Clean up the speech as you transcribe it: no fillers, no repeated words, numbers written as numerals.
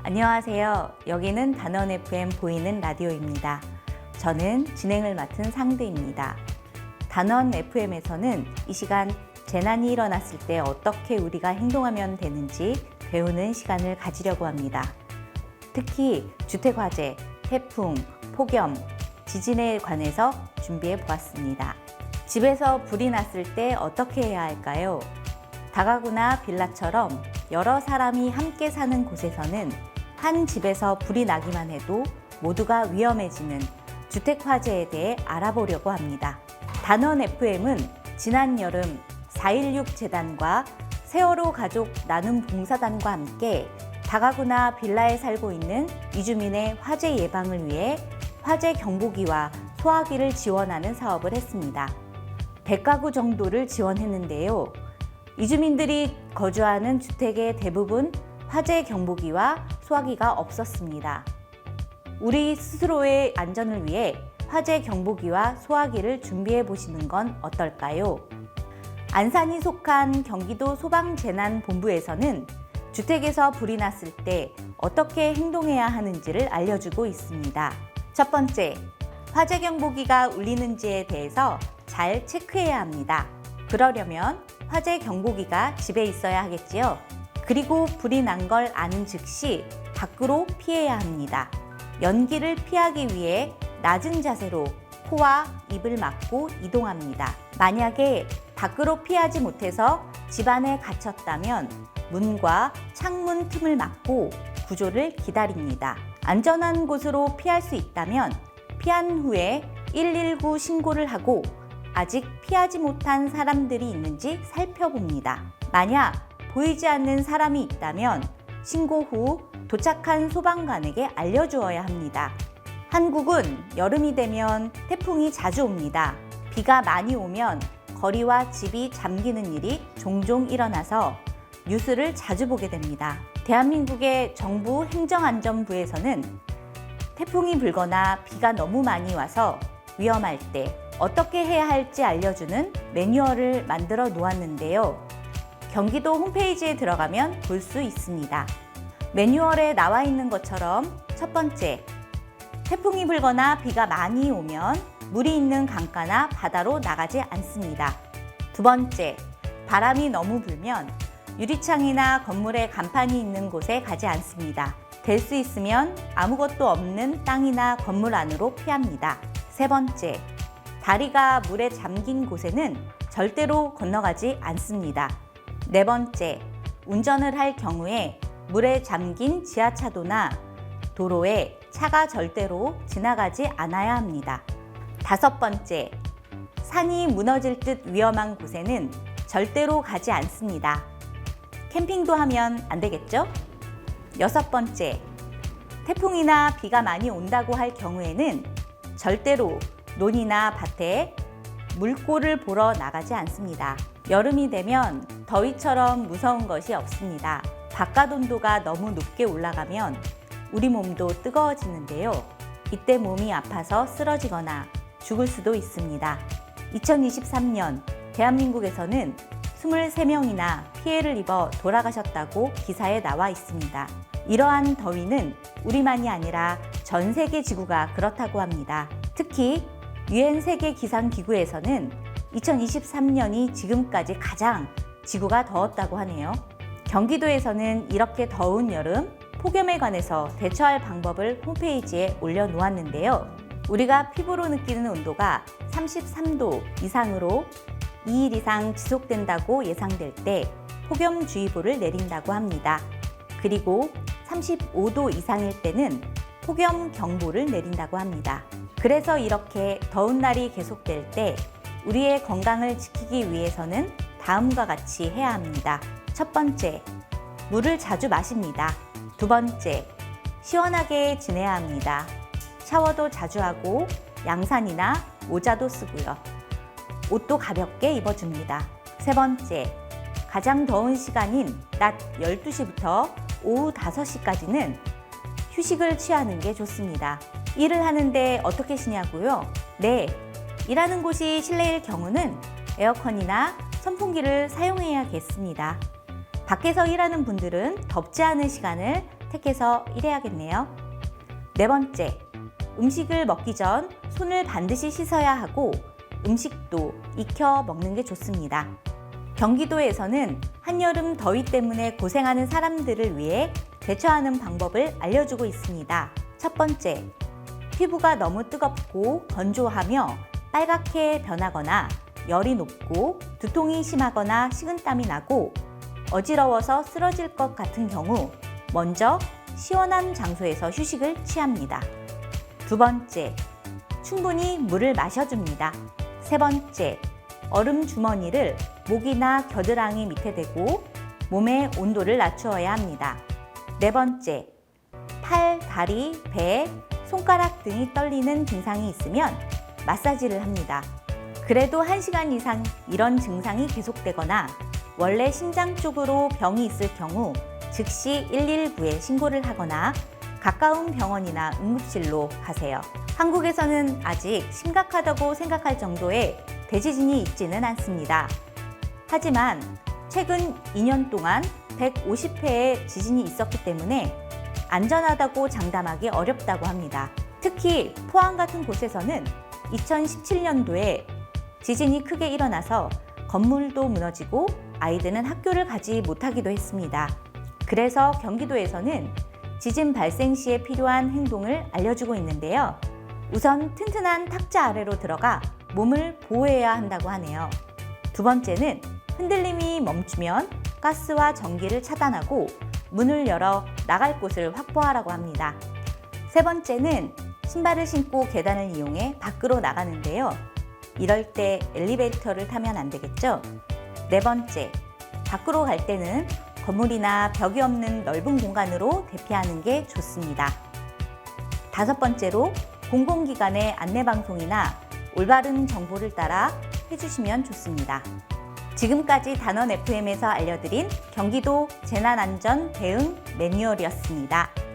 안녕하세요. 여기는 단원 FM 보이는 라디오입니다. 저는 진행을 맡은 상대입니다. 단원 FM에서는 이 시간 재난이 일어났을 때 어떻게 우리가 행동하면 되는지 배우는 시간을 가지려고 합니다. 특히 주택화재, 태풍, 폭염, 지진에 관해서 준비해 보았습니다. 집에서 불이 났을 때 어떻게 해야 할까요? 다가구나 빌라처럼 여러 사람이 함께 사는 곳에서는 한 집에서 불이 나기만 해도 모두가 위험해지는 주택화재에 대해 알아보려고 합니다. 단원 FM은 지난 여름 4.16 재단과 세월호 가족 나눔 봉사단과 함께 다가구나 빌라에 살고 있는 이주민의 화재 예방을 위해 화재 경보기와 소화기를 지원하는 사업을 했습니다. 100가구 정도를 지원했는데요. 이주민들이 거주하는 주택의 대부분 화재 경보기와 소화기가 없었습니다. 우리 스스로의 안전을 위해 화재 경보기와 소화기를 준비해 보시는 건 어떨까요? 안산이 속한 경기도 소방재난본부에서는 주택에서 불이 났을 때 어떻게 행동해야 하는지를 알려주고 있습니다. 첫 번째, 화재 경보기가 울리는지에 대해서 잘 체크해야 합니다. 그러려면 화재 경보기가 집에 있어야 하겠지요. 그리고 불이 난 걸 아는 즉시 밖으로 피해야 합니다. 연기를 피하기 위해 낮은 자세로 코와 입을 막고 이동합니다. 만약에 밖으로 피하지 못해서 집 안에 갇혔다면 문과 창문 틈을 막고 구조를 기다립니다. 안전한 곳으로 피할 수 있다면 피한 후에 119 신고를 하고 아직 피하지 못한 사람들이 있는지 살펴봅니다. 만약 보이지 않는 사람이 있다면 신고 후 도착한 소방관에게 알려주어야 합니다. 한국은 여름이 되면 태풍이 자주 옵니다. 비가 많이 오면 거리와 집이 잠기는 일이 종종 일어나서 뉴스를 자주 보게 됩니다. 대한민국의 정부 행정안전부에서는 태풍이 불거나 비가 너무 많이 와서 위험할 때 어떻게 해야 할지 알려주는 매뉴얼을 만들어 놓았는데요. 경기도 홈페이지에 들어가면 볼 수 있습니다. 매뉴얼에 나와 있는 것처럼 첫 번째, 태풍이 불거나 비가 많이 오면 물이 있는 강가나 바다로 나가지 않습니다. 두 번째, 바람이 너무 불면 유리창이나 건물의 간판이 있는 곳에 가지 않습니다. 될 수 있으면 아무것도 없는 땅이나 건물 안으로 피합니다. 세 번째, 다리가 물에 잠긴 곳에는 절대로 건너가지 않습니다. 네 번째, 운전을 할 경우에 물에 잠긴 지하차도나 도로에 차가 절대로 지나가지 않아야 합니다. 다섯 번째, 산이 무너질 듯 위험한 곳에는 절대로 가지 않습니다. 캠핑도 하면 안 되겠죠? 여섯 번째, 태풍이나 비가 많이 온다고 할 경우에는 절대로 논이나 밭에 물골을 보러 나가지 않습니다. 여름이 되면 더위처럼 무서운 것이 없습니다. 바깥 온도가 너무 높게 올라가면 우리 몸도 뜨거워지는데요. 이때 몸이 아파서 쓰러지거나 죽을 수도 있습니다. 2023년 대한민국에서는 23명이나 피해를 입어 돌아가셨다고 기사에 나와 있습니다. 이러한 더위는 우리만이 아니라 전 세계 지구가 그렇다고 합니다. 특히 유엔 세계 기상기구에서는 2023년이 지금까지 가장 지구가 더웠다고 하네요. 경기도에서는 이렇게 더운 여름 폭염에 관해서 대처할 방법을 홈페이지에 올려놓았는데요. 우리가 피부로 느끼는 온도가 33도 이상으로 2일 이상 지속된다고 예상될 때 폭염주의보를 내린다고 합니다. 그리고 35도 이상일 때는 폭염경보를 내린다고 합니다. 그래서 이렇게 더운 날이 계속될 때 우리의 건강을 지키기 위해서는 다음과 같이 해야 합니다. 첫 번째, 물을 자주 마십니다. 두 번째, 시원하게 지내야 합니다. 샤워도 자주 하고 양산이나 모자도 쓰고요. 옷도 가볍게 입어줍니다. 세 번째, 가장 더운 시간인 낮 12시부터 오후 5시까지는 휴식을 취하는 게 좋습니다. 일을 하는데 어떻게 쉬냐고요? 네, 일하는 곳이 실내일 경우는 에어컨이나 선풍기를 사용해야겠습니다. 밖에서 일하는 분들은 덥지 않은 시간을 택해서 일해야겠네요. 네 번째, 음식을 먹기 전 손을 반드시 씻어야 하고 음식도 익혀 먹는 게 좋습니다. 경기도에서는 한여름 더위 때문에 고생하는 사람들을 위해 대처하는 방법을 알려주고 있습니다. 첫 번째, 피부가 너무 뜨겁고 건조하며 빨갛게 변하거나 열이 높고 두통이 심하거나 식은땀이 나고 어지러워서 쓰러질 것 같은 경우 먼저 시원한 장소에서 휴식을 취합니다. 두 번째, 충분히 물을 마셔줍니다. 세 번째, 얼음 주머니를 목이나 겨드랑이 밑에 대고 몸의 온도를 낮추어야 합니다. 네 번째, 팔, 다리, 배, 손가락 등이 떨리는 증상이 있으면 마사지를 합니다. 그래도 1시간 이상 이런 증상이 계속되거나 원래 심장 쪽으로 병이 있을 경우 즉시 119에 신고를 하거나 가까운 병원이나 응급실로 가세요. 한국에서는 아직 심각하다고 생각할 정도의 대지진이 있지는 않습니다. 하지만 최근 2년 동안 150회의 지진이 있었기 때문에 안전하다고 장담하기 어렵다고 합니다. 특히 포항 같은 곳에서는 2017년도에 지진이 크게 일어나서 건물도 무너지고 아이들은 학교를 가지 못하기도 했습니다. 그래서 경기도에서는 지진 발생 시에 필요한 행동을 알려주고 있는데요. 우선 튼튼한 탁자 아래로 들어가 몸을 보호해야 한다고 하네요. 두 번째는 흔들림이 멈추면 가스와 전기를 차단하고 문을 열어 나갈 곳을 확보하라고 합니다. 세 번째는 신발을 신고 계단을 이용해 밖으로 나가는데요. 이럴 때 엘리베이터를 타면 안 되겠죠? 네 번째, 밖으로 갈 때는 건물이나 벽이 없는 넓은 공간으로 대피하는 게 좋습니다. 다섯 번째로 공공기관의 안내방송이나 올바른 정보를 따라 해주시면 좋습니다. 지금까지 단원 FM에서 알려드린 경기도 재난안전 대응 매뉴얼이었습니다.